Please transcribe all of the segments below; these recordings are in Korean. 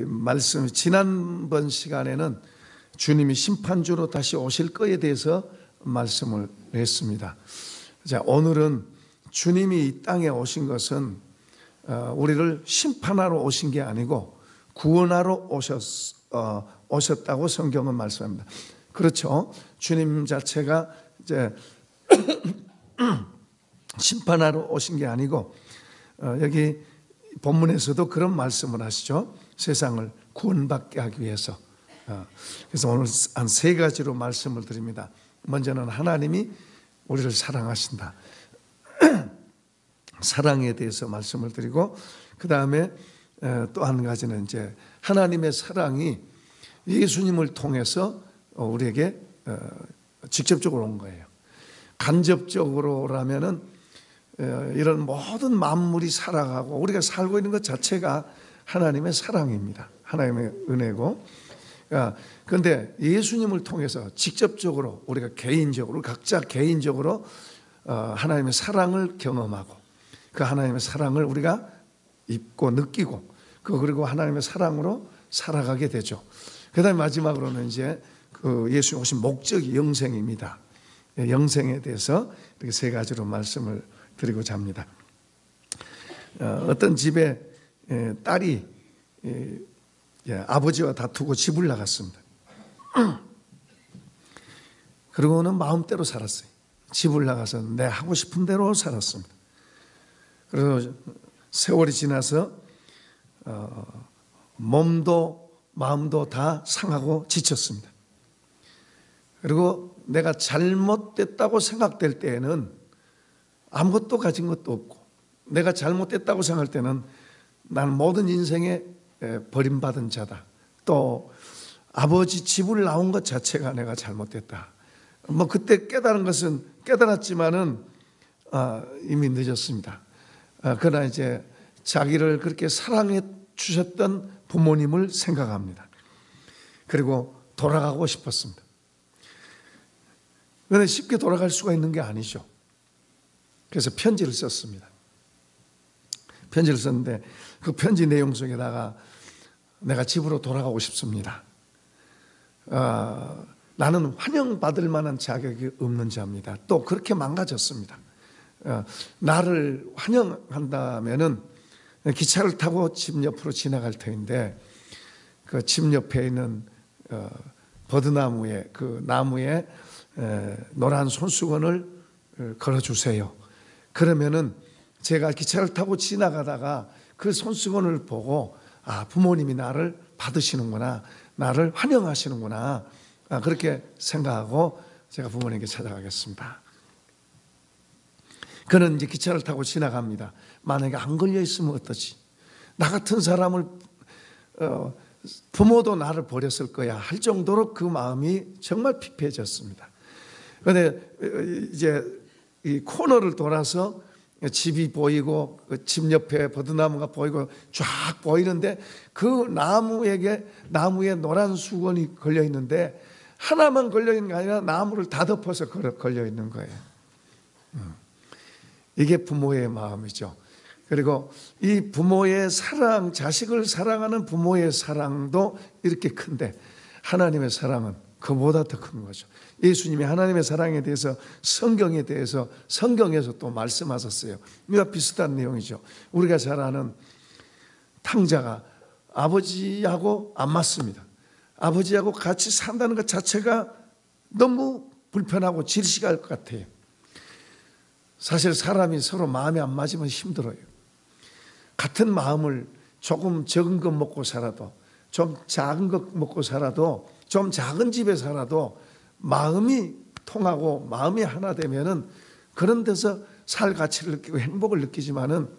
말씀 지난번 시간에는 주님이 심판주로 다시 오실 거에 대해서 말씀을 했습니다. 자, 오늘은 주님이 이 땅에 오신 것은 우리를 심판하러 오신 게 아니고 구원하러 오셨다고 성경은 말씀합니다. 그렇죠? 주님 자체가 이제 심판하러 오신 게 아니고 여기 본문에서도 그런 말씀을 하시죠. 세상을 구원받게 하기 위해서. 그래서 오늘 한 세 가지로 말씀을 드립니다. 먼저는 하나님이 우리를 사랑하신다. 사랑에 대해서 말씀을 드리고, 그 다음에 또 한 가지는 이제 하나님의 사랑이 예수님을 통해서 우리에게 직접적으로 온 거예요. 간접적으로라면은 이런 모든 만물이 살아가고 우리가 살고 있는 것 자체가 하나님의 사랑입니다. 하나님의 은혜고. 그런데 예수님을 통해서 직접적으로 우리가 개인적으로 각자 개인적으로 하나님의 사랑을 경험하고 그 하나님의 사랑을 우리가 입고 느끼고 그리고 하나님의 사랑으로 살아가게 되죠. 그 다음에 마지막으로는 이제 그 예수님 오신 목적이 영생입니다. 영생에 대해서 이렇게 세 가지로 말씀을 드리고자 합니다. 어떤 집에 딸이 아버지와 다투고 집을 나갔습니다. 그리고는 마음대로 살았어요. 집을 나가서 내 하고 싶은 대로 살았습니다. 그래서 세월이 지나서 몸도 마음도 다 상하고 지쳤습니다. 그리고 내가 잘못됐다고 생각될 때에는 아무것도 가진 것도 없고, 내가 잘못됐다고 생각할 때는 나는 모든 인생에 버림받은 자다. 또 아버지 집을 나온 것 자체가 내가 잘못됐다. 그때 깨달은 것은 깨달았지만은 이미 늦었습니다. 그러나 이제 자기를 그렇게 사랑해 주셨던 부모님을 생각합니다. 그리고 돌아가고 싶었습니다. 그런데 쉽게 돌아갈 수가 있는 게 아니죠. 그래서 편지를 썼습니다. 편지를 썼는데 그 편지 내용 속에다가 내가 집으로 돌아가고 싶습니다. 나는 환영받을 만한 자격이 없는 자입니다. 또 그렇게 망가졌습니다. 나를 환영한다면은 기차를 타고 집 옆으로 지나갈 터인데 그 집 옆에 있는 버드나무에 그 나무에 노란 손수건을 걸어주세요. 그러면은 제가 기차를 타고 지나가다가 그 손수건을 보고 부모님이 나를 받으시는구나, 나를 환영하시는구나, 그렇게 생각하고 제가 부모님께 찾아가겠습니다. 그는 이제 기차를 타고 지나갑니다. 만약에 안 걸려 있으면 어떠지? 나 같은 사람을 부모도 나를 버렸을 거야 할 정도로 그 마음이 정말 피폐해졌습니다. 그런데 이제 이 코너를 돌아서 집이 보이고 그 집 옆에 버드나무가 보이고 쫙 보이는데 그 나무에 노란 수건이 걸려 있는데 하나만 걸려 있는 게 아니라 나무를 다 덮어서 걸려 있는 거예요. 이게 부모의 마음이죠. 그리고 이 부모의 사랑, 자식을 사랑하는 부모의 사랑도 이렇게 큰데 하나님의 사랑은 그보다 더 큰 거죠. 예수님이 하나님의 사랑에 대해서 성경에서 또 말씀하셨어요. 이와 비슷한 내용이죠. 우리가 잘 아는 탕자가 아버지하고 안 맞습니다. 아버지하고 같이 산다는 것 자체가 너무 불편하고 질식할 것 같아요. 사실 사람이 서로 마음이 안 맞으면 힘들어요. 같은 마음을 조금 적은 것 먹고 살아도, 좀 작은 것 먹고 살아도, 좀 작은 집에 살아도 마음이 통하고 마음이 하나 되면은 그런 데서 살 가치를 느끼고 행복을 느끼지만은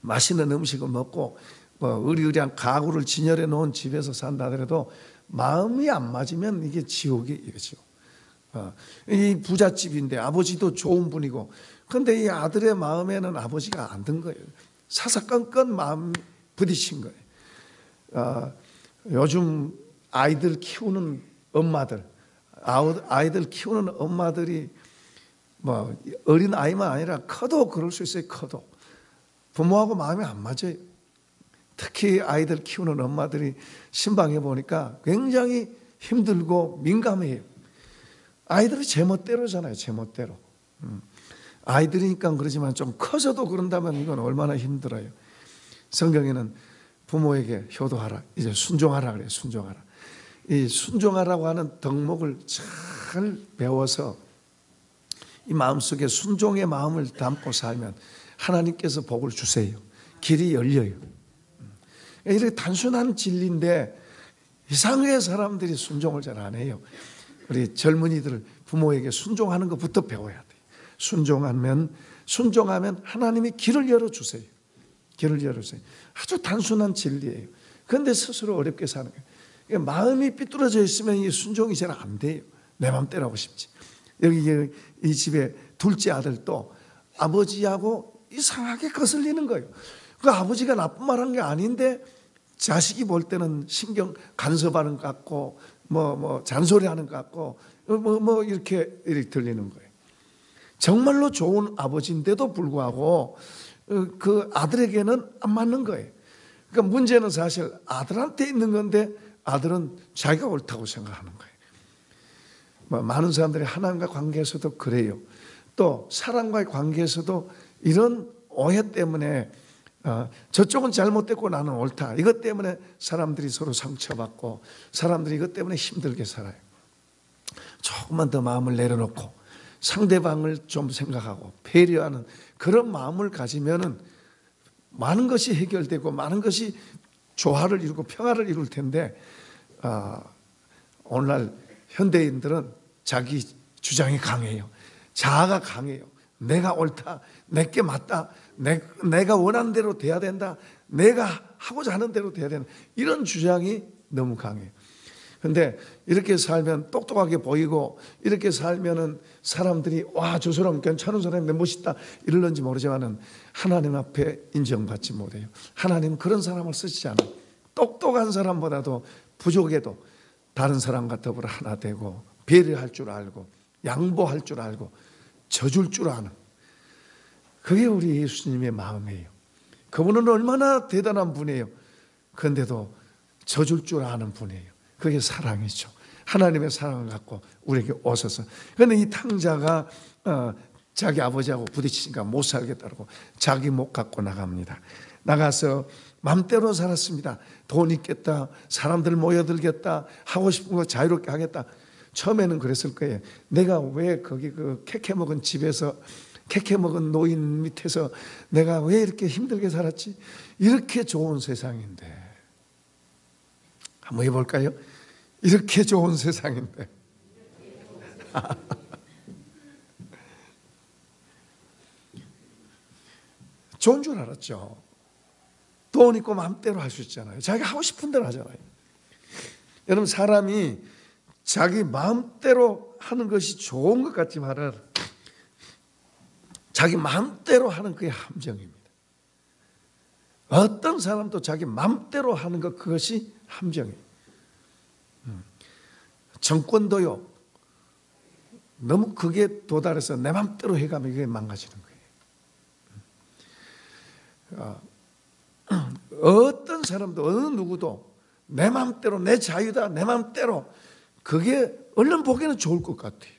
맛있는 음식을 먹고 의리의리한 가구를 진열해 놓은 집에서 산다 하더라도 마음이 안 맞으면 이게 지옥이죠. 이 부잣집인데 아버지도 좋은 분이고, 그런데 이 아들의 마음에는 아버지가 안 든 거예요. 사사건건 마음 부딪힌 거예요. 요즘 아이들 키우는 엄마들, 아이들 키우는 엄마들이 어린 아이만 아니라 커도 그럴 수 있어요. 커도 부모하고 마음이 안 맞아요. 특히 아이들 키우는 엄마들이 신방해 보니까 굉장히 힘들고 민감해요. 아이들이 제멋대로잖아요. 제멋대로. 아이들이니까 그러지만 좀 커져도 그런다면 이건 얼마나 힘들어요. 성경에는 부모에게 효도하라, 이제 순종하라 그래요. 순종하라. 이 순종하라고 하는 덕목을 잘 배워서 이 마음속에 순종의 마음을 담고 살면 하나님께서 복을 주세요. 길이 열려요. 이렇게 단순한 진리인데 이상하게 사람들이 순종을 잘 안 해요. 우리 젊은이들 부모에게 순종하는 것부터 배워야 돼요. 순종하면 하나님이 길을 열어주세요. 길을 열어주세요. 아주 단순한 진리예요. 그런데 스스로 어렵게 사는 거예요. 마음이 삐뚤어져 있으면 이 순종이 잘 안 돼요. 내 맘대로 하고 싶지. 여기 이 집에 둘째 아들도 아버지하고 이상하게 거슬리는 거예요. 그 아버지가 나쁜 말 한 게 아닌데 자식이 볼 때는 신경 간섭하는 것 같고 잔소리하는 것 같고 이렇게 들리는 거예요. 정말로 좋은 아버지인데도 불구하고 그 아들에게는 안 맞는 거예요. 그러니까 문제는 사실 아들한테 있는 건데 아들은 자기가 옳다고 생각하는 거예요. 많은 사람들이 하나님과 관계에서도 그래요. 또 사람과의 관계에서도 이런 오해 때문에 저쪽은 잘못됐고 나는 옳다. 이것 때문에 사람들이 서로 상처받고 사람들이 이것 때문에 힘들게 살아요. 조금만 더 마음을 내려놓고 상대방을 좀 생각하고 배려하는 그런 마음을 가지면은 많은 것이 해결되고 많은 것이 조화를 이루고 평화를 이룰 텐데 오늘날 현대인들은 자기 주장이 강해요. 자아가 강해요. 내가 옳다, 내게 맞다, 내가 원하는 대로 돼야 된다, 내가 하고자 하는 대로 돼야 된다, 이런 주장이 너무 강해요. 그런데 이렇게 살면 똑똑하게 보이고 이렇게 살면은 사람들이 와, 저 사람 괜찮은 사람인데 멋있다 이럴는지 모르지만은 하나님 앞에 인정받지 못해요. 하나님은 그런 사람을 쓰시지 않아요. 똑똑한 사람보다도 부족해도 다른 사람과 더불어 하나 되고 배려할 줄 알고 양보할 줄 알고 져줄 줄 아는, 그게 우리 예수님의 마음이에요. 그분은 얼마나 대단한 분이에요. 그런데도 져줄 줄 아는 분이에요. 그게 사랑이죠. 하나님의 사랑을 갖고 우리에게 오셔서. 그런데 이 탕자가 자기 아버지하고 부딪히니까 못 살겠다고 자기 목 갖고 나갑니다. 나가서 맘대로 살았습니다. 돈 있겠다, 사람들 모여들겠다, 하고 싶은 거 자유롭게 하겠다. 처음에는 그랬을 거예요. 내가 왜 거기 그 캐캐 먹은 집에서 캐캐 먹은 노인 밑에서 내가 왜 이렇게 힘들게 살았지? 이렇게 좋은 세상인데. 한번 해볼까요? 이렇게 좋은 세상인데. 좋은 줄 알았죠. 돈 있고 마음대로 할 수 있잖아요. 자기가 하고 싶은 대로 하잖아요. 여러분, 사람이 자기 마음대로 하는 것이 좋은 것 같지만은 자기 마음대로 하는 그게 함정입니다. 어떤 사람도 자기 마음대로 하는 것, 그것이 함정이에요. 정권도요, 너무 그게 도달해서 내 마음대로 해가면 이게 망가지는 거예요. 어떤 사람도 어느 누구도 내 마음대로, 내 자유다, 내 마음대로, 그게 얼른 보기에는 좋을 것 같아요.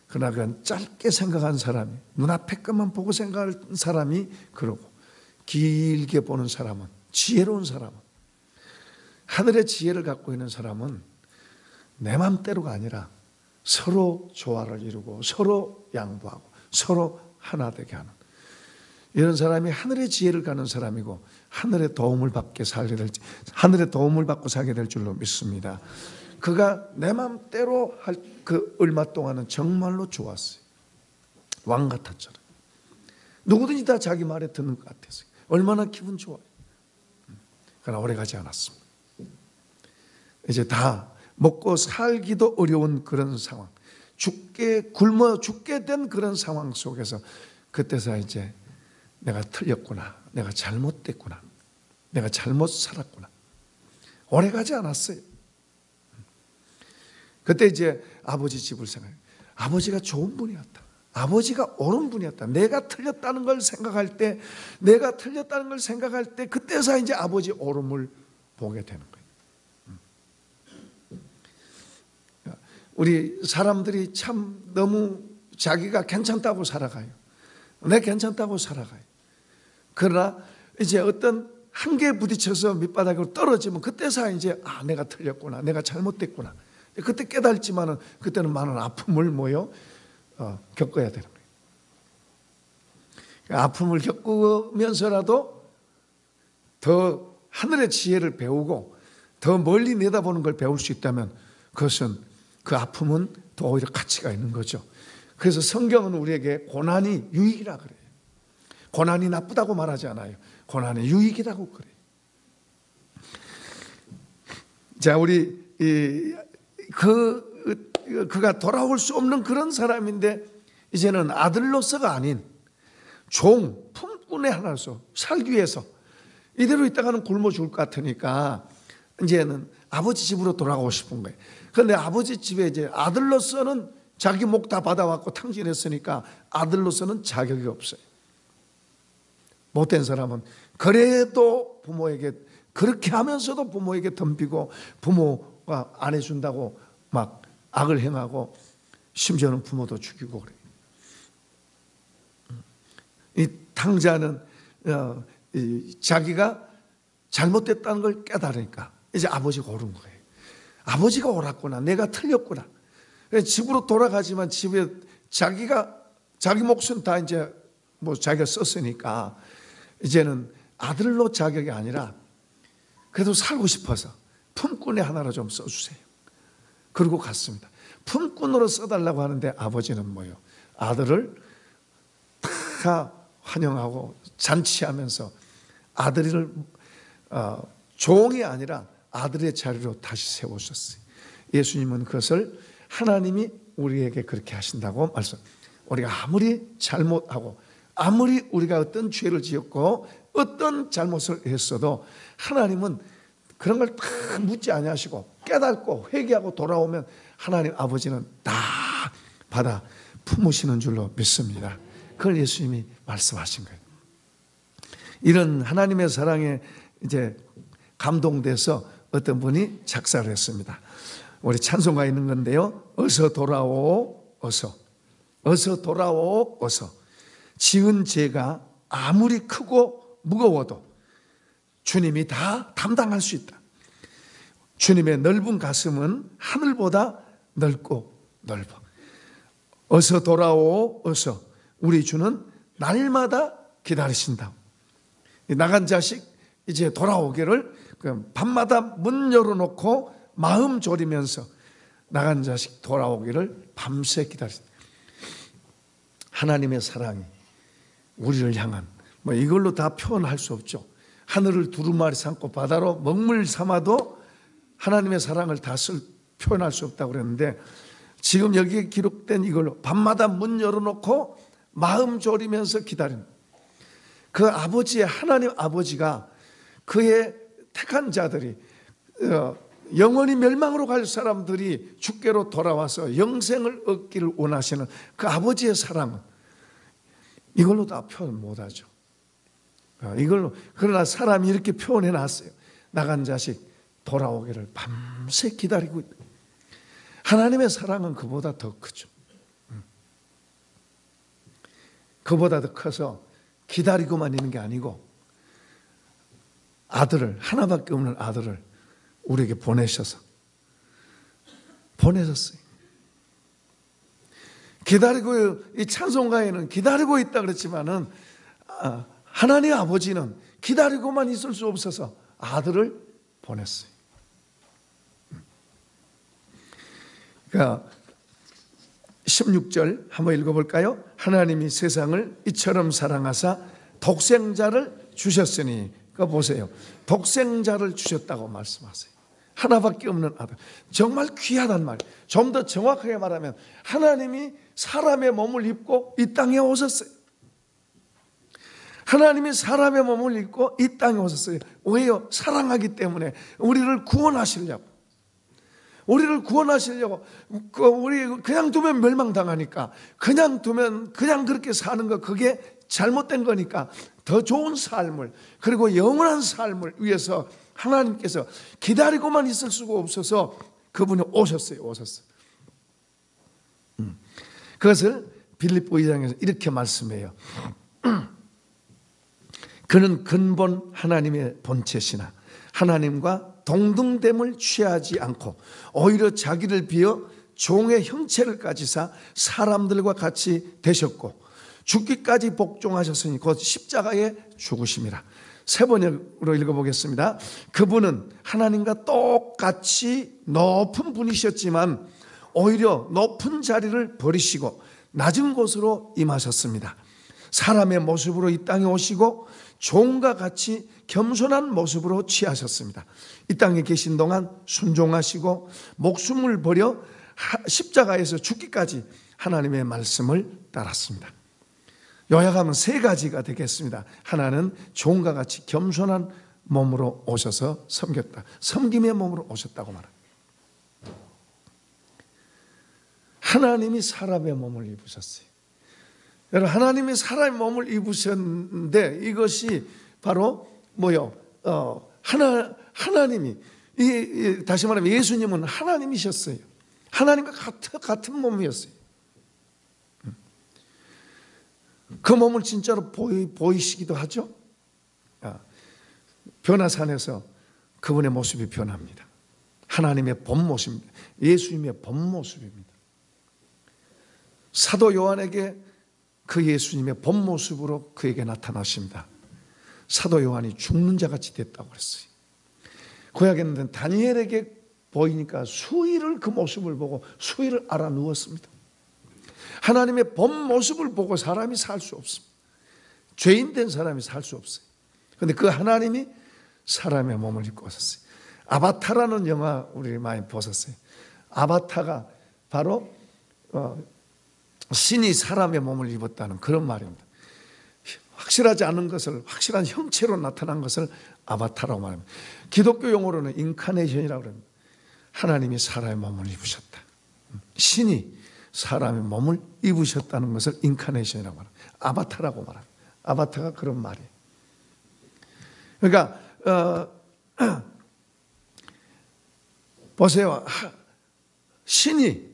그러나 그건 짧게 생각한 사람이, 눈앞에 것만 보고 생각하는 사람이 그러고, 길게 보는 사람은, 지혜로운 사람은, 하늘의 지혜를 갖고 있는 사람은 내 마음대로가 아니라 서로 조화를 이루고 서로 양보하고 서로 하나 되게 하는, 이런 사람이 하늘의 지혜를 가는 사람이고 하늘의 도움을 받고 살게 될 줄로 믿습니다. 그가 내 마음대로 할 그 얼마 동안은 정말로 좋았어요. 왕 같았잖아요. 누구든지 다 자기 말에 듣는 것 같았어요. 얼마나 기분 좋아요. 그러나 오래가지 않았습니다. 이제 다 먹고 살기도 어려운 그런 상황, 굶어 죽게 된 그런 상황 속에서 그때서 이제 내가 틀렸구나, 내가 잘못됐구나, 내가 잘못 살았구나. 오래가지 않았어요. 그때 이제 아버지 집을 생각해요. 아버지가 좋은 분이었다. 아버지가 옳은 분이었다. 내가 틀렸다는 걸 생각할 때, 그때서 이제 아버지 옳음을 보게 되는 거예요. 우리 사람들이 참 너무 자기가 괜찮다고 살아가요. 내 괜찮다고 살아가요. 그러나 이제 어떤 한계에 부딪혀서 밑바닥으로 떨어지면 그때서 이제 내가 틀렸구나, 내가 잘못됐구나. 그때 깨달지만은 그때는 많은 아픔을 겪어야 되는 거예요. 아픔을 겪으면서라도 더 하늘의 지혜를 배우고 더 멀리 내다보는 걸 배울 수 있다면 그 아픔은 더 오히려 가치가 있는 거죠. 그래서 성경은 우리에게 고난이 유익이라 그래요. 고난이 나쁘다고 말하지 않아요. 고난이 유익이라고 그래요. 자, 그가 돌아올 수 없는 그런 사람인데 이제는 아들로서가 아닌 품꾼의 하나로서 살기 위해서 이대로 있다가는 굶어 죽을 것 같으니까 이제는 아버지 집으로 돌아가고 싶은 거예요. 그런데 아버지 집에 이제 아들로서는 자기 목 다 받아왔고 탕진했으니까 아들로서는 자격이 없어요. 못된 사람은 그래도 부모에게 그렇게 하면서도 부모에게 덤비고 부모가 안 해준다고 막 악을 행하고 심지어는 부모도 죽이고 그래요. 이 탕자는 자기가 잘못됐다는 걸 깨달으니까 이제 아버지가 옳은 거예요. 아버지가 옳았구나, 내가 틀렸구나. 집으로 돌아가지만 집에 자기 목숨 다 이제 자기가 썼으니까 이제는 아들로 자격이 아니라 그래도 살고 싶어서 품꾼의 하나로 좀 써주세요. 그러고 갔습니다. 품꾼으로 써달라고 하는데 아버지는 아들을 다 환영하고 잔치하면서 아들을 종이 아니라 아들의 자리로 다시 세우셨어요. 예수님은 그것을 하나님이 우리에게 그렇게 하신다고 말씀. 우리가 아무리 잘못하고 아무리 우리가 어떤 죄를 지었고 어떤 잘못을 했어도 하나님은 그런 걸 다 묻지 아니하시고 깨닫고 회개하고 돌아오면 하나님 아버지는 다 받아 품으시는 줄로 믿습니다. 그걸 예수님이 말씀하신 거예요. 이런 하나님의 사랑에 이제 감동돼서 어떤 분이 작사를 했습니다. 우리 찬송가 있는 건데요. 어서 돌아오 어서, 어서 돌아오 어서. 지은 죄가 아무리 크고 무거워도 주님이 다 담당할 수 있다. 주님의 넓은 가슴은 하늘보다 넓고 넓어. 어서 돌아오 어서. 우리 주는 날마다 기다리신다. 나간 자식 이제 돌아오기를 밤마다 문 열어놓고 마음 졸이면서 나간 자식 돌아오기를 밤새 기다리신다. 하나님의 사랑이 우리를 향한 이걸로 다 표현할 수 없죠. 하늘을 두루마리 삼고 바다로 먹물 삼아도 하나님의 사랑을 다 표현할 수 없다고 그랬는데 지금 여기에 기록된 이걸로 밤마다 문 열어놓고 마음 졸이면서 기다리는 그 아버지의 하나님 아버지가 그의 택한 자들이 영원히 멸망으로 갈 사람들이 주께로 돌아와서 영생을 얻기를 원하시는 그 아버지의 사랑은 이걸로 다 표현 못하죠. 이걸로. 그러나 사람이 이렇게 표현해 놨어요. 나간 자식 돌아오기를 밤새 기다리고 있다. 하나님의 사랑은 그보다 더 크죠. 그보다 더 커서 기다리고만 있는 게 아니고 아들을, 하나밖에 없는 아들을 우리에게 보내셨어요. 기다리고, 이 찬송가에는 기다리고 있다 그랬지만은 하나님 아버지는 기다리고만 있을 수 없어서 아들을 보냈어요. 그러니까 16절 한번 읽어볼까요? 하나님이 세상을 이처럼 사랑하사 독생자를 주셨으니. 그거 보세요. 독생자를 주셨다고 말씀하세요. 하나밖에 없는 아들. 정말 귀하단 말이에요. 좀 더 정확하게 말하면 하나님이 사람의 몸을 입고 이 땅에 오셨어요. 하나님이 사람의 몸을 입고 이 땅에 오셨어요. 왜요? 사랑하기 때문에 우리를 구원하시려고. 우리를 구원하시려고 우리 그냥 두면 멸망당하니까 그냥 두면 그냥 그렇게 사는 거 그게 잘못된 거니까 더 좋은 삶을 그리고 영원한 삶을 위해서 하나님께서 기다리고만 있을 수가 없어서 그분이 오셨어요. 그것을 빌립보 2장에서 이렇게 말씀해요. 그는 근본 하나님의 본체시나 하나님과 동등됨을 취하지 않고 오히려 자기를 비어 종의 형체를 가지사 사람들과 같이 되셨고 죽기까지 복종하셨으니 곧 십자가에 죽으심이라. 세 번역으로 읽어보겠습니다. 그분은 하나님과 똑같이 높은 분이셨지만 오히려 높은 자리를 버리시고 낮은 곳으로 임하셨습니다. 사람의 모습으로 이 땅에 오시고 종과 같이 겸손한 모습으로 취하셨습니다. 이 땅에 계신 동안 순종하시고 목숨을 버려 십자가에서 죽기까지 하나님의 말씀을 따랐습니다. 요약하면 세 가지가 되겠습니다. 하나는 종과 같이 겸손한 몸으로 오셔서 섬겼다. 섬김의 몸으로 오셨다고 말합니다. 하나님이 사람의 몸을 입으셨어요. 여러분, 하나님이 사람의 몸을 입으셨는데 이것이 바로 뭐요? 하나님이 다시 말하면 예수님은 하나님이셨어요. 하나님과 같은 몸이었어요. 그 몸을 진짜로 보이시기도 하죠. 변화산에서 그분의 모습이 변합니다. 하나님의 본 모습입니다. 예수님의 본 모습입니다. 사도 요한에게 그 예수님의 본 모습으로 그에게 나타나십니다. 사도 요한이 죽는 자같이 됐다고 그랬어요. 구약에는 다니엘에게 보이니까 수일을 그 모습을 보고 수일을 알아 누웠습니다. 하나님의 본 모습을 보고 사람이 살 수 없습니다. 죄인 된 사람이 살 수 없어요. 그런데 그 하나님이 사람의 몸을 입고 오셨어요. 아바타라는 영화 우리 많이 보셨어요. 아바타가 바로 신이 사람의 몸을 입었다는 그런 말입니다. 확실하지 않은 것을 확실한 형체로 나타난 것을 아바타라고 말합니다. 기독교 용어로는 인카네이션이라고 합니다. 하나님이 사람의 몸을 입으셨다. 신이 사람의 몸을 입으셨다는 것을 인카네이션이라고 말합니다. 아바타라고 말합니다. 아바타가 그런 말이에요. 그러니까 보세요. 신이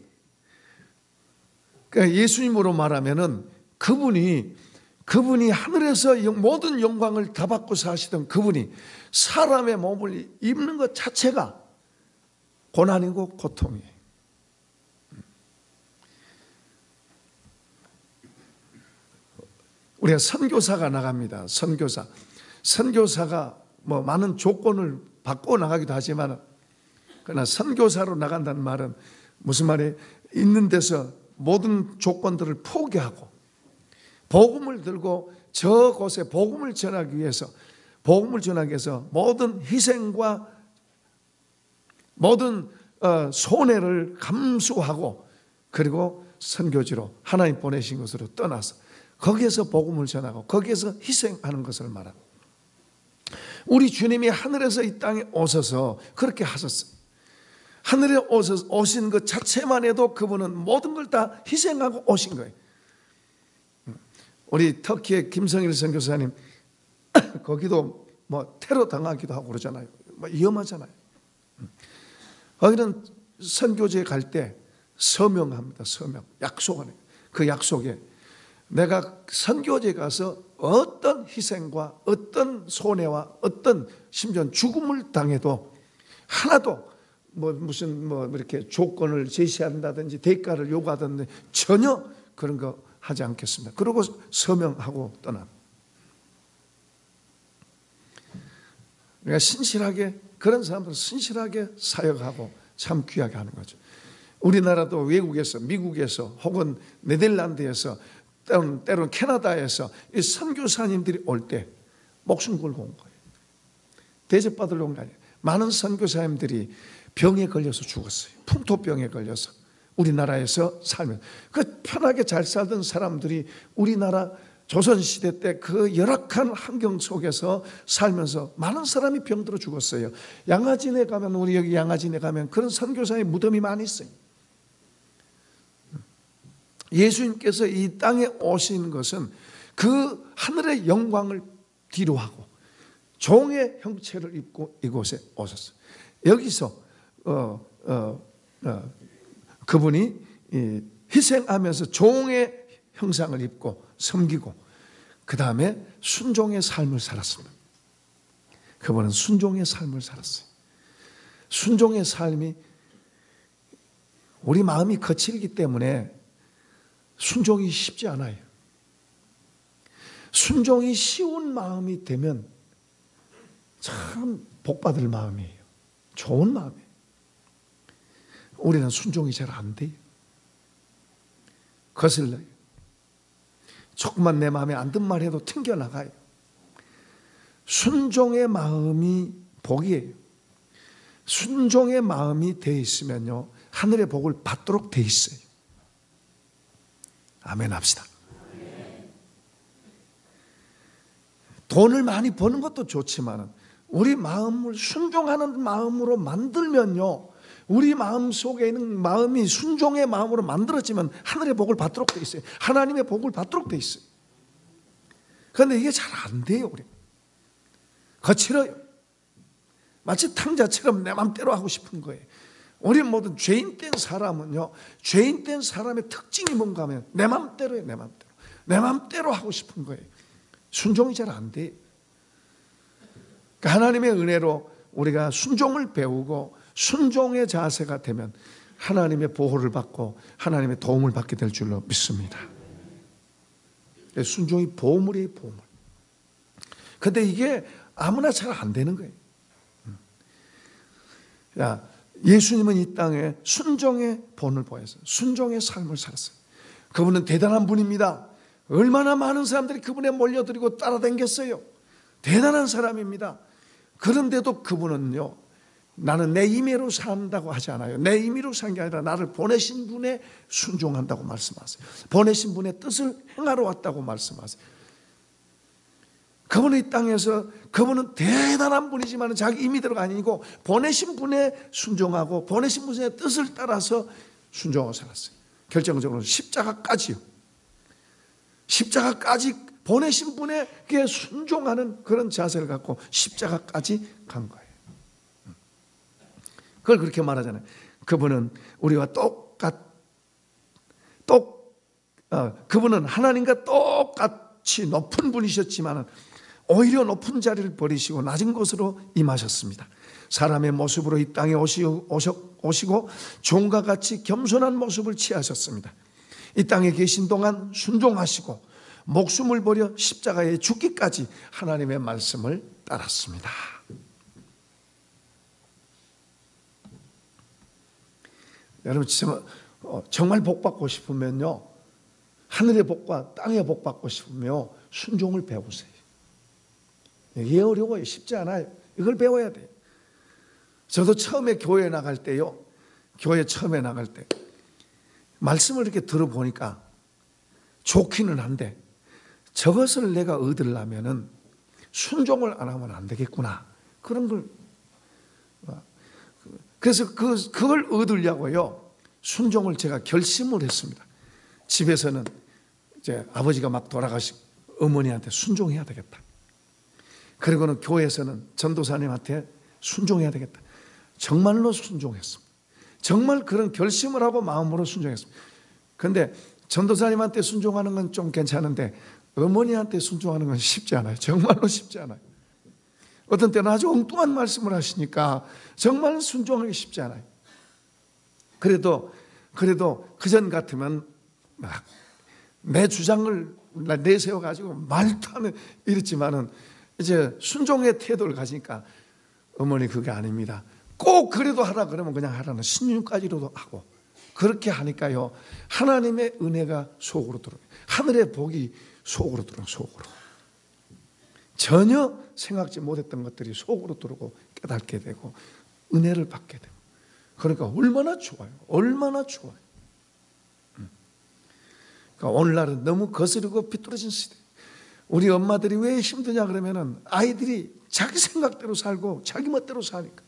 그러니까 예수님으로 말하면은 그분이 하늘에서 모든 영광을 다 받고 사시던 그분이 사람의 몸을 입는 것 자체가 고난이고 고통이에요. 우리가 선교사가 나갑니다. 선교사가 뭐 많은 조건을 받고 나가기도 하지만 그러나 선교사로 나간다는 말은 무슨 말이에요? 있는 데서 모든 조건들을 포기하고 복음을 들고 저곳에 복음을 전하기 위해서 모든 희생과 모든 손해를 감수하고 그리고 선교지로 하나님 보내신 곳으로 떠나서 거기에서 복음을 전하고 거기에서 희생하는 것을 말합니다. 우리 주님이 하늘에서 이 땅에 오셔서 그렇게 하셨어요. 하늘에 오신 것 자체만 해도 그분은 모든 걸 다 희생하고 오신 거예요. 우리 터키의 김성일 선교사님 거기도 뭐 테러 당하기도 하고 그러잖아요. 뭐 위험하잖아요. 거기는 선교지에 갈 때 서명합니다. 약속하는 그 약속에 내가 선교지에 가서 어떤 희생과 어떤 손해와 어떤 심지어 죽음을 당해도 하나도 무슨 이렇게 조건을 제시한다든지 대가를 요구하든지 전혀 그런 거 하지 않겠습니다. 그러고 서명하고 떠납니다. 그러니까 신실하게 그런 사람들은 신실하게 사역하고 참 귀하게 하는 거죠. 우리나라도 외국에서 미국에서 혹은 네덜란드에서 때로는 캐나다에서 이 선교사님들이 올 때 목숨 걸고 온 거예요. 대접받으러 온 게 아니에요. 많은 선교사님들이 병에 걸려서 죽었어요. 풍토병에 걸려서 우리나라에서 살면 그 편하게 잘 살던 사람들이 우리나라 조선시대 때 그 열악한 환경 속에서 살면서 많은 사람이 병들어 죽었어요. 양화진에 가면, 우리 여기 양화진에 가면 그런 선교사의 무덤이 많이 있어요. 예수님께서 이 땅에 오신 것은 그 하늘의 영광을 뒤로하고 종의 형체를 입고 이곳에 오셨어요. 여기서 그분이 희생하면서 종의 형상을 입고 섬기고 그 다음에 순종의 삶을 살았습니다. 그분은 순종의 삶을 살았어요. 순종의 삶이, 우리 마음이 거칠기 때문에 순종이 쉽지 않아요. 순종이 쉬운 마음이 되면 참 복받을 마음이에요. 좋은 마음이에요. 우리는 순종이 잘 안 돼요. 거슬려요. 조금만 내 마음에 안 든 말 해도 튕겨나가요. 순종의 마음이 복이에요. 순종의 마음이 돼 있으면요, 하늘의 복을 받도록 돼 있어요. 아멘 합시다. 돈을 많이 버는 것도 좋지만 우리 마음을 순종하는 마음으로 만들면요, 우리 마음 속에 있는 마음이 순종의 마음으로 만들어지면 하늘의 복을 받도록 돼 있어요. 하나님의 복을 받도록 돼 있어요. 그런데 이게 잘 안 돼요. 우리 거칠어요. 마치 탕자처럼 내 맘대로 하고 싶은 거예요. 우리 모든 죄인된 사람은요, 죄인된 사람의 특징이 뭔가 하면 내 맘대로예요. 내 맘대로. 내 맘대로 하고 싶은 거예요. 순종이 잘 안 돼요. 그러니까 하나님의 은혜로 우리가 순종을 배우고 순종의 자세가 되면 하나님의 보호를 받고 하나님의 도움을 받게 될 줄로 믿습니다. 순종이 보물이에요, 보물. 그런데 이게 아무나 잘 안 되는 거예요. 예수님은 이 땅에 순종의 본을 보여서 순종의 삶을 살았어요. 그분은 대단한 분입니다. 얼마나 많은 사람들이 그분에 몰려들고 따라다녔어요. 대단한 사람입니다. 그런데도 그분은요, 나는 내 임의로 산다고 하지 않아요. 내 임의로 산 게 아니라 나를 보내신 분에 순종한다고 말씀하세요. 보내신 분의 뜻을 행하러 왔다고 말씀하세요. 그분은 이 땅에서, 그분은 대단한 분이지만 자기 임의대로가 아니고 보내신 분에 순종하고 보내신 분의 뜻을 따라서 순종하고 살았어요. 결정적으로 십자가까지요. 십자가까지 보내신 분에게 순종하는 그런 자세를 갖고 십자가까지 간 거예요. 그걸 그렇게 말하잖아요. 그분은 우리와 그분은 하나님과 똑같이 높은 분이셨지만 오히려 높은 자리를 버리시고 낮은 곳으로 임하셨습니다. 사람의 모습으로 이 땅에 오시고 종과 같이 겸손한 모습을 취하셨습니다. 이 땅에 계신 동안 순종하시고 목숨을 버려 십자가에 죽기까지 하나님의 말씀을 따랐습니다. 여러분, 정말 복 받고 싶으면요, 하늘의 복과 땅의 복 받고 싶으면 순종을 배우세요. 이게 어려워요. 쉽지 않아요. 이걸 배워야 돼요. 저도 처음에 교회 나갈 때요, 교회 처음에 나갈 때 말씀을 이렇게 들어보니까 좋기는 한데 저것을 내가 얻으려면은 순종을 안 하면 안 되겠구나, 그런 걸. 그래서 그걸 얻으려고요, 순종을 제가 결심을 했습니다. 집에서는 이제 아버지가 막 돌아가시고 어머니한테 순종해야 되겠다. 그리고는 교회에서는 전도사님한테 순종해야 되겠다. 정말로 순종했습니다. 정말 그런 결심을 하고 마음으로 순종했습니다. 그런데 전도사님한테 순종하는 건 좀 괜찮은데 어머니한테 순종하는 건 쉽지 않아요. 정말로 쉽지 않아요. 어떤 때는 아주 엉뚱한 말씀을 하시니까 정말 순종하기 쉽지 않아요. 그래도 그전 같으면 막 내 주장을 내세워가지고 말도 안 해 이랬지만은 이제 순종의 태도를 가지니까 어머니 그게 아닙니다. 꼭 그래도 하라 그러면 그냥 하라는 신윤까지로도 하고, 그렇게 하니까요, 하나님의 은혜가 속으로 들어요. 하늘의 복이 속으로 들어요. 속으로. 전혀 생각지 못했던 것들이 속으로 들어오고 깨닫게 되고 은혜를 받게 되고, 그러니까 얼마나 좋아요. 얼마나 좋아요. 그러니까 오늘날은 너무 거스르고 비뚤어진 시대, 우리 엄마들이 왜 힘드냐 그러면은 아이들이 자기 생각대로 살고 자기 멋대로 사니까.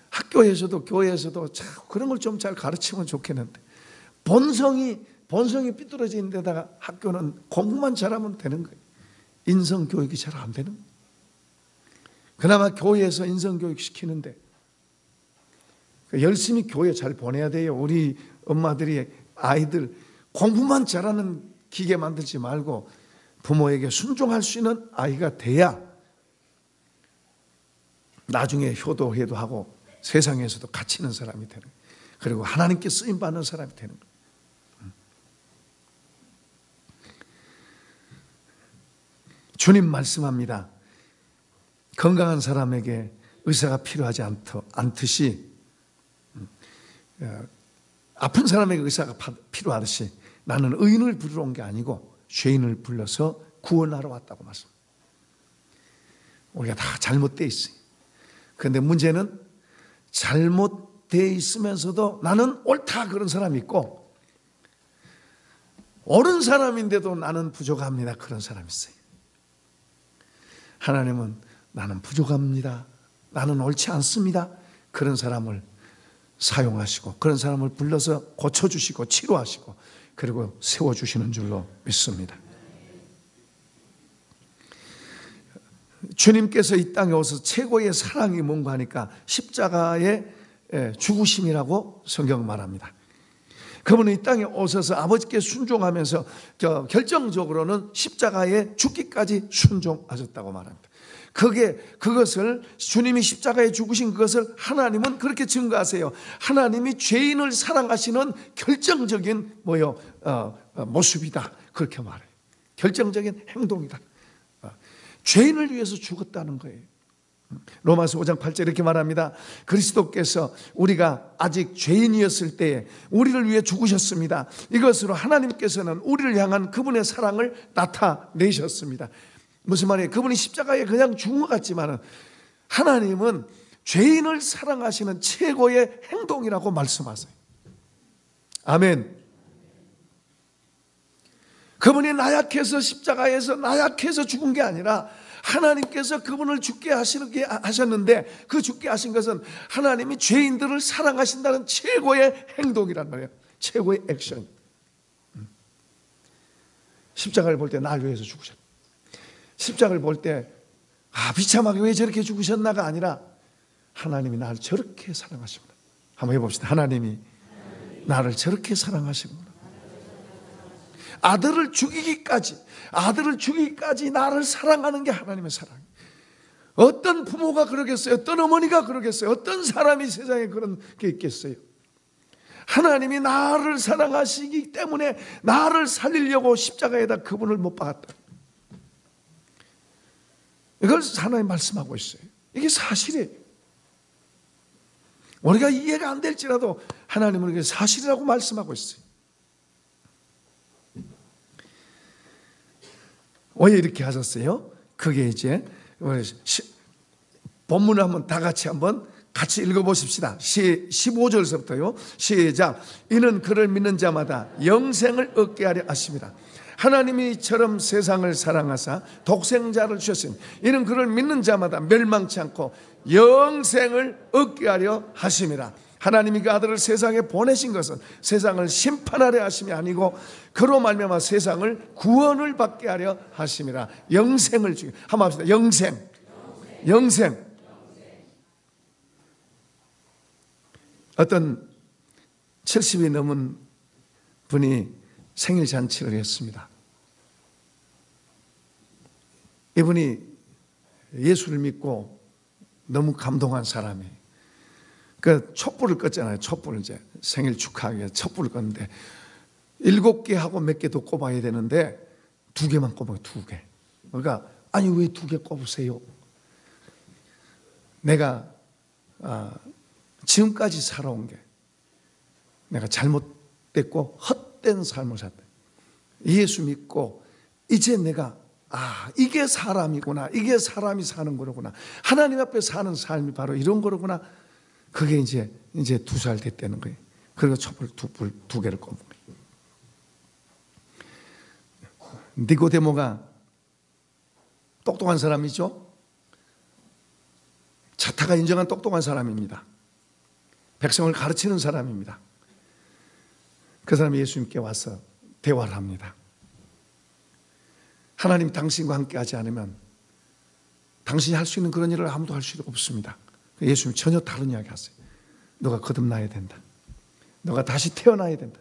학교에서도 교회에서도 참 그런 걸 좀 잘 가르치면 좋겠는데 본성이 삐뚤어진 데다가 학교는 공부만 잘하면 되는 거예요. 인성교육이 잘 안 되는 거예요. 그나마 교회에서 인성교육 시키는데 열심히 교회 잘 보내야 돼요. 우리 엄마들이 아이들 공부만 잘하는 기계 만들지 말고 부모에게 순종할 수 있는 아이가 돼야 나중에 효도해도 하고 세상에서도 가치 있는 사람이 되는 거예요. 그리고 하나님께 쓰임받는 사람이 되는 거예요. 주님 말씀합니다. 건강한 사람에게 의사가 필요하지 않듯이 아픈 사람에게 의사가 필요하듯이 나는 의인을 부르러 온 게 아니고 죄인을 불러서 구원하러 왔다고 말씀합니다. 우리가 다 잘못되어 있어요. 그런데 문제는 잘못되어 있으면서도 나는 옳다 그런 사람이 있고 옳은 사람인데도 나는 부족합니다 그런 사람이 있어요. 하나님은 나는 부족합니다, 나는 옳지 않습니다, 그런 사람을 사용하시고 그런 사람을 불러서 고쳐주시고 치료하시고 그리고 세워주시는 줄로 믿습니다. 주님께서 이 땅에 오셔서 최고의 사랑이 뭔가 하니까 십자가의 죽으심이라고 성경 말합니다. 그분은 이 땅에 오셔서 아버지께 순종하면서 결정적으로는 십자가에 죽기까지 순종하셨다고 말합니다. 그것을 주님이 십자가에 죽으신 그것을 하나님은 그렇게 증거하세요. 하나님이 죄인을 사랑하시는 결정적인 모습이다 그렇게 말해요. 결정적인 행동이다. 죄인을 위해서 죽었다는 거예요. 로마서 5장 8절 이렇게 말합니다. 그리스도께서 우리가 아직 죄인이었을 때에 우리를 위해 죽으셨습니다. 이것으로 하나님께서는 우리를 향한 그분의 사랑을 나타내셨습니다. 무슨 말이에요? 그분이 십자가에 그냥 죽은 것 같지만 하나님은 죄인을 사랑하시는 최고의 행동이라고 말씀하세요. 아멘. 그분이 나약해서 십자가에서 나약해서 죽은 게 아니라 하나님께서 그분을 죽게 하셨는데 그 죽게 하신 것은 하나님이 죄인들을 사랑하신다는 최고의 행동이란 말이에요. 최고의 액션. 십자가를 볼 때 날 위해서 죽으셨다. 십자가를 볼 때 비참하게 왜 저렇게 죽으셨나가 아니라 하나님이 나를 저렇게 사랑하십니다. 한번 해봅시다. 하나님이 나를 저렇게 사랑하시구나. 아들을 죽이기까지 나를 사랑하는 게 하나님의 사랑이에요. 어떤 부모가 그러겠어요? 어떤 어머니가 그러겠어요? 어떤 사람이 세상에 그런 게 있겠어요? 하나님이 나를 사랑하시기 때문에 나를 살리려고 십자가에다 그분을 못 박았다. 이걸 하나님 말씀하고 있어요. 이게 사실이에요. 우리가 이해가 안 될지라도 하나님은 이게 사실이라고 말씀하고 있어요. 왜 이렇게 하셨어요? 그게 이제 본문을 한번 다 같이 읽어보십시다. 15절서부터요. 시작. 이는 그를 믿는 자마다 영생을 얻게 하려 하심이라. 하나님이 이처럼 세상을 사랑하사 독생자를 주셨으니 이는 그를 믿는 자마다 멸망치 않고 영생을 얻게 하려 하심이라. 하나님이 그 아들을 세상에 보내신 것은 세상을 심판하려 하심이 아니고 그로 말미암아 세상을 구원을 받게 하려 하심이라. 영생을 주기. 한번 합시다. 영생. 어떤 70이 넘은 분이 생일 잔치를 했습니다. 이분이 예수를 믿고 너무 감동한 사람이에요. 그 촛불을 껐잖아요. 촛불을 이제 생일 축하하기 위해서 촛불을 껐는데 7개 하고 몇 개 더 꼽아야 되는데 2개만 꼽아요. 2개. 그러니까 아니 왜 2개 꼽으세요? 내가 지금까지 살아온 게 내가 잘못됐고 헛된 삶을 살았다. 예수 믿고 이제 내가 이게 사람이구나. 이게 사람이 사는 거로구나. 하나님 앞에 사는 삶이 바로 이런 거로구나. 그게 이제 2살 됐다는 거예요. 그리고 촛불 2개를 꼽은 거예요. 니고데모가 똑똑한 사람이죠. 자타가 인정한 똑똑한 사람입니다. 백성을 가르치는 사람입니다. 그 사람이 예수님께 와서 대화를 합니다. 하나님 당신과 함께 하지 않으면 당신이 할 수 있는 그런 일을 아무도 할 수 없습니다. 예수님 전혀 다른 이야기 하세요. 너가 거듭나야 된다. 너가 다시 태어나야 된다.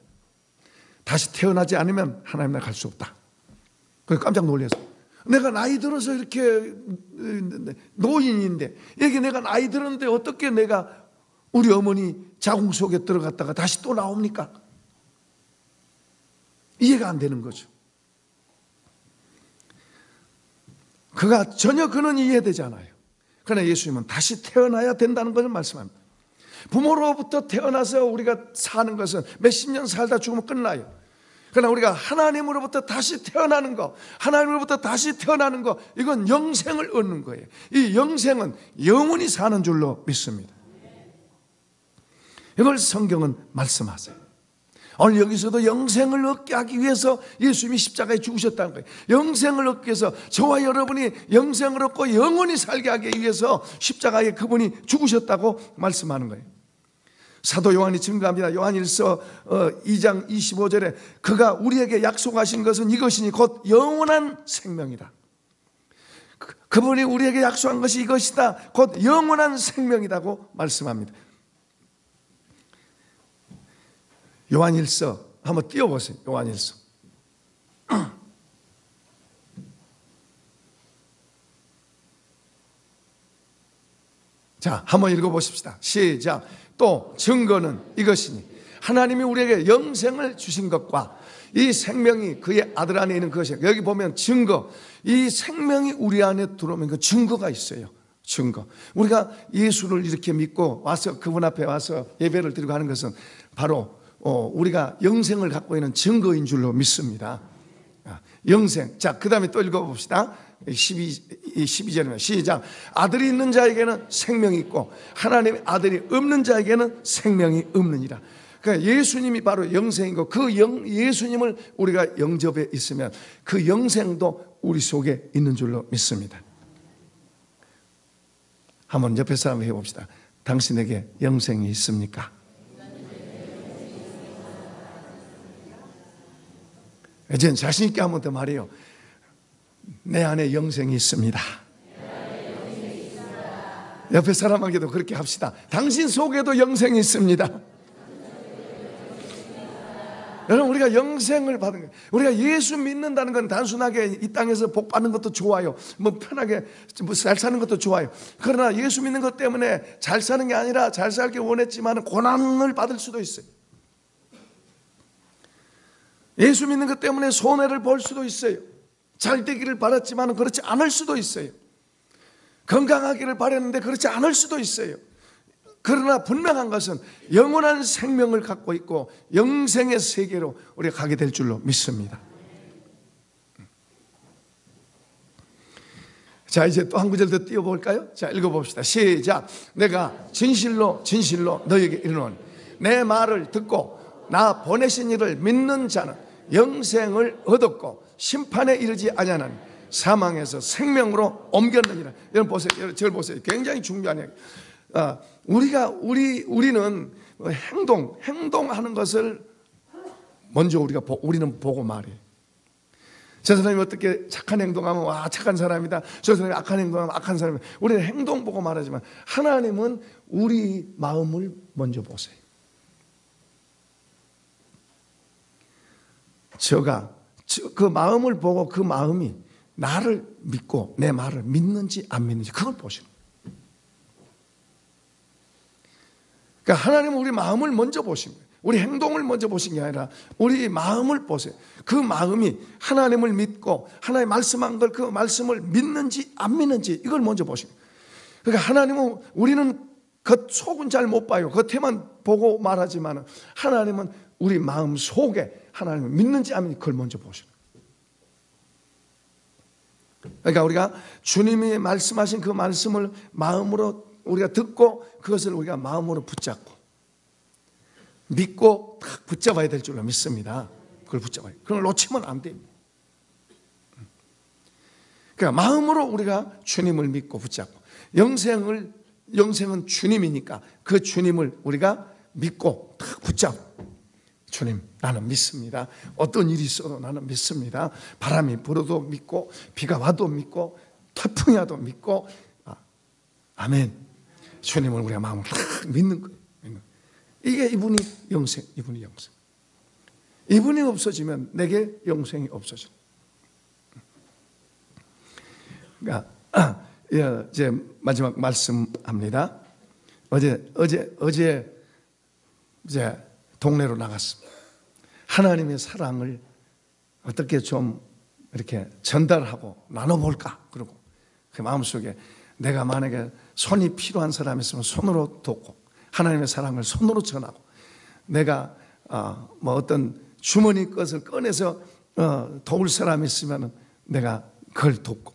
다시 태어나지 않으면 하나님 나라 갈 수 없다. 그래서 깜짝 놀라서 내가 나이 들어서 이렇게 노인인데 여기 내가 나이 들었는데 어떻게 내가 우리 어머니 자궁 속에 들어갔다가 다시 또 나옵니까? 이해가 안 되는 거죠. 그가 전혀 그는 이해되지 않아요. 그러나 예수님은 다시 태어나야 된다는 것을 말씀합니다. 부모로부터 태어나서 우리가 사는 것은 몇십 년 살다 죽으면 끝나요. 그러나 우리가 하나님으로부터 다시 태어나는 거, 하나님으로부터 다시 태어나는 거, 이건 영생을 얻는 거예요. 이 영생은 영원히 사는 줄로 믿습니다. 이걸 성경은 말씀하세요. 오늘 여기서도 영생을 얻게 하기 위해서 예수님이 십자가에 죽으셨다는 거예요. 영생을 얻기 위해서 저와 여러분이 영생을 얻고 영원히 살게 하기 위해서 십자가에 그분이 죽으셨다고 말씀하는 거예요. 사도 요한이 증거합니다. 요한일서 2장 25절에 그가 우리에게 약속하신 것은 이것이니 곧 영원한 생명이다. 그분이 우리에게 약속한 것이 이것이다. 곧 영원한 생명이라고 말씀합니다. 요한일서 한번 띄워보세요. 요한일서. 자, 한번 읽어보십시다. 시작. 또 증거는 이것이니 하나님이 우리에게 영생을 주신 것과 이 생명이 그의 아들 안에 있는 것이에요. 여기 보면 증거, 이 생명이 우리 안에 들어오면 그 증거가 있어요. 증거. 우리가 예수를 이렇게 믿고 와서 그분 앞에 와서 예배를 드리고 하는 것은 바로 우리가 영생을 갖고 있는 증거인 줄로 믿습니다. 영생. 자, 그 다음에 또 읽어봅시다. 12절이면 시작. 아들이 있는 자에게는 생명이 있고 하나님의 아들이 없는 자에게는 생명이 없느니라. 그러니까 예수님이 바로 영생이고 그 예수님을 우리가 영접해 있으면 그 영생도 우리 속에 있는 줄로 믿습니다. 한번 옆에 사람 해봅시다. 당신에게 영생이 있습니까? 이제 자신 있게 한번 더 말해요. 내 안에 영생이 있습니다. 옆에 사람에게도 그렇게 합시다. 당신 속에도 영생이 있습니다. 여러분, 우리가 영생을 받은 거예요. 우리가 예수 믿는다는 건 단순하게 이 땅에서 복 받는 것도 좋아요. 뭐 편하게 잘 사는 것도 좋아요. 그러나 예수 믿는 것 때문에 잘 사는 게 아니라 잘 살기 원했지만 고난을 받을 수도 있어요. 예수 믿는 것 때문에 손해를 볼 수도 있어요. 잘 되기를 바랐지만 그렇지 않을 수도 있어요. 건강하기를 바랐는데 그렇지 않을 수도 있어요. 그러나 분명한 것은 영원한 생명을 갖고 있고 영생의 세계로 우리가 가게 될 줄로 믿습니다. 자, 이제 또 한 구절 더 띄워볼까요? 자, 읽어봅시다. 시작. 내가 진실로 진실로 너에게 이르노니 내 말을 듣고 나 보내신 이를 믿는 자는 영생을 얻었고 심판에 이르지 아니하나니 사망에서 생명으로 옮겼느니라. 여러분 보세요. 저를 보세요. 굉장히 중요한 얘기. 우리는 행동하는 것을 먼저 우리는 보고 말해요. 저 사람이 어떻게 착한 행동하면 와 착한 사람이다. 저 사람이 악한 행동하면 악한 사람이다. 우리는 행동 보고 말하지만 하나님은 우리 마음을 먼저 보세요. 제가 그 마음을 보고 그 마음이 나를 믿고 내 말을 믿는지 안 믿는지 그걸 보시는 거예요. 그러니까 하나님은 우리 마음을 먼저 보신 거예요. 우리 행동을 먼저 보신 게 아니라 우리 마음을 보세요. 그 마음이 하나님을 믿고 하나님 말씀한 걸 그 말씀을 믿는지 안 믿는지 이걸 먼저 보신 거예요. 그러니까 하나님은 우리는 겉 속은 잘 못 봐요. 겉에만 보고 말하지만 하나님은 우리 마음 속에 하나님을 믿는지 안 믿는지 그걸 먼저 보시는 거예요. 그러니까 우리가 주님이 말씀하신 그 말씀을 마음으로 우리가 듣고 그것을 우리가 마음으로 붙잡고 믿고 딱 붙잡아야 될 줄로 믿습니다. 그걸 붙잡아요. 그걸 놓치면 안 돼요. 그러니까 마음으로 우리가 주님을 믿고 붙잡고, 영생은 주님이니까 그 주님을 우리가 믿고 딱 붙잡고, 주님 나는 믿습니다. 어떤 일이 있어도 나는 믿습니다. 바람이 불어도 믿고, 비가 와도 믿고, 태풍이 와도 믿고, 아멘. 주님을 우리가 마음으로 딱 믿는 거예요. 이게 이분이 영생. 이분이 없어지면 내게 영생이 없어져. 그러니까 이제 마지막 말씀합니다. 어제 이제 동네로 나갔습니다. 하나님의 사랑을 어떻게 좀 이렇게 전달하고 나눠볼까? 그러고 그 마음속에 내가 만약에 손이 필요한 사람이 있으면 손으로 돕고, 하나님의 사랑을 손으로 전하고, 내가 뭐 어떤 주머니 것을 꺼내서 도울 사람이 있으면 내가 그걸 돕고,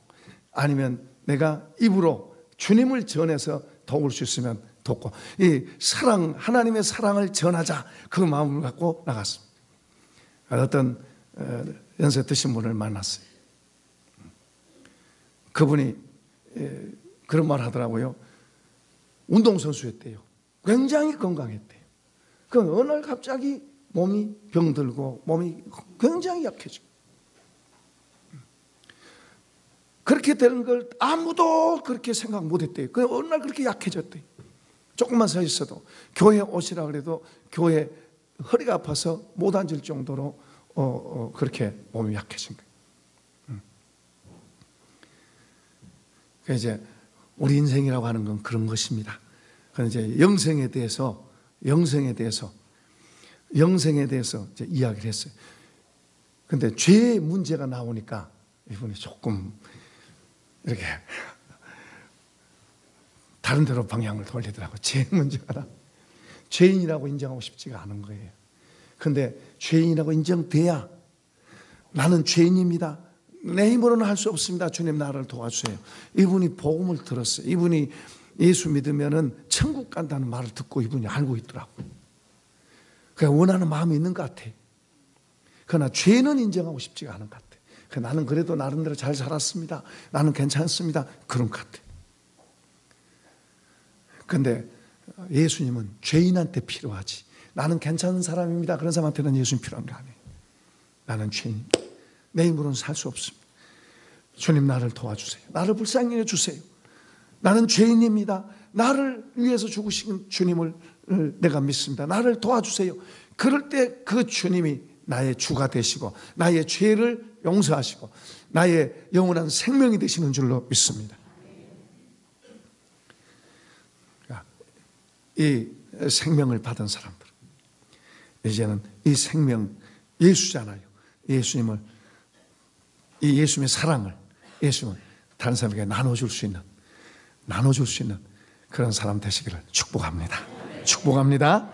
아니면 내가 입으로 주님을 전해서 도울 수 있으면 돕고, 이 사랑, 하나님의 사랑을 전하자, 그 마음을 갖고 나갔습니다. 어떤 연세 드신 분을 만났어요. 그분이 그런 말 하더라고요. 운동선수였대요. 굉장히 건강했대요. 그 어느 날 갑자기 몸이 병들고 몸이 굉장히 약해지고, 그렇게 되는 걸 아무도 그렇게 생각 못했대요. 그 어느 날 그렇게 약해졌대요. 조금만 서 있어도 교회 오시라 그래도 교회 허리가 아파서 못 앉을 정도로 그렇게 몸이 약해진 거예요. 그래서 이제 우리 인생이라고 하는 건 그런 것입니다. 그래서 이제 영생에 대해서 이제 이야기를 했어요. 근데 죄의 문제가 나오니까 이분이 조금 이렇게 다른 데로 방향을 돌리더라고요. 죄 문제가 죄인이라고 인정하고 싶지가 않은 거예요. 근데 죄인이라고 인정돼야, 나는 죄인입니다, 내 힘으로는 할 수 없습니다, 주님 나를 도와주세요. 이분이 복음을 들었어요. 이분이 예수 믿으면은 천국 간다는 말을 듣고 이분이 알고 있더라고요. 그냥 원하는 마음이 있는 것 같아요. 그러나 죄는 인정하고 싶지가 않은 것 같아요. 나는 그래도 나름대로 잘 살았습니다, 나는 괜찮습니다, 그런 것 같아요. 근데 예수님은 죄인한테 필요하지, 나는 괜찮은 사람입니다, 그런 사람한테는 예수님 필요한 거 아니에요. 나는 죄인, 내 힘으로는 살 수 없습니다, 주님 나를 도와주세요, 나를 불쌍히 해주세요, 나는 죄인입니다, 나를 위해서 죽으신 주님을 내가 믿습니다, 나를 도와주세요. 그럴 때 그 주님이 나의 주가 되시고 나의 죄를 용서하시고 나의 영원한 생명이 되시는 줄로 믿습니다. 이 생명을 받은 사람들, 이제는 이 생명 예수잖아요. 예수님의 사랑을 예수님은 다른 사람에게 나눠줄 수 있는 그런 사람 되시기를 축복합니다. 축복합니다.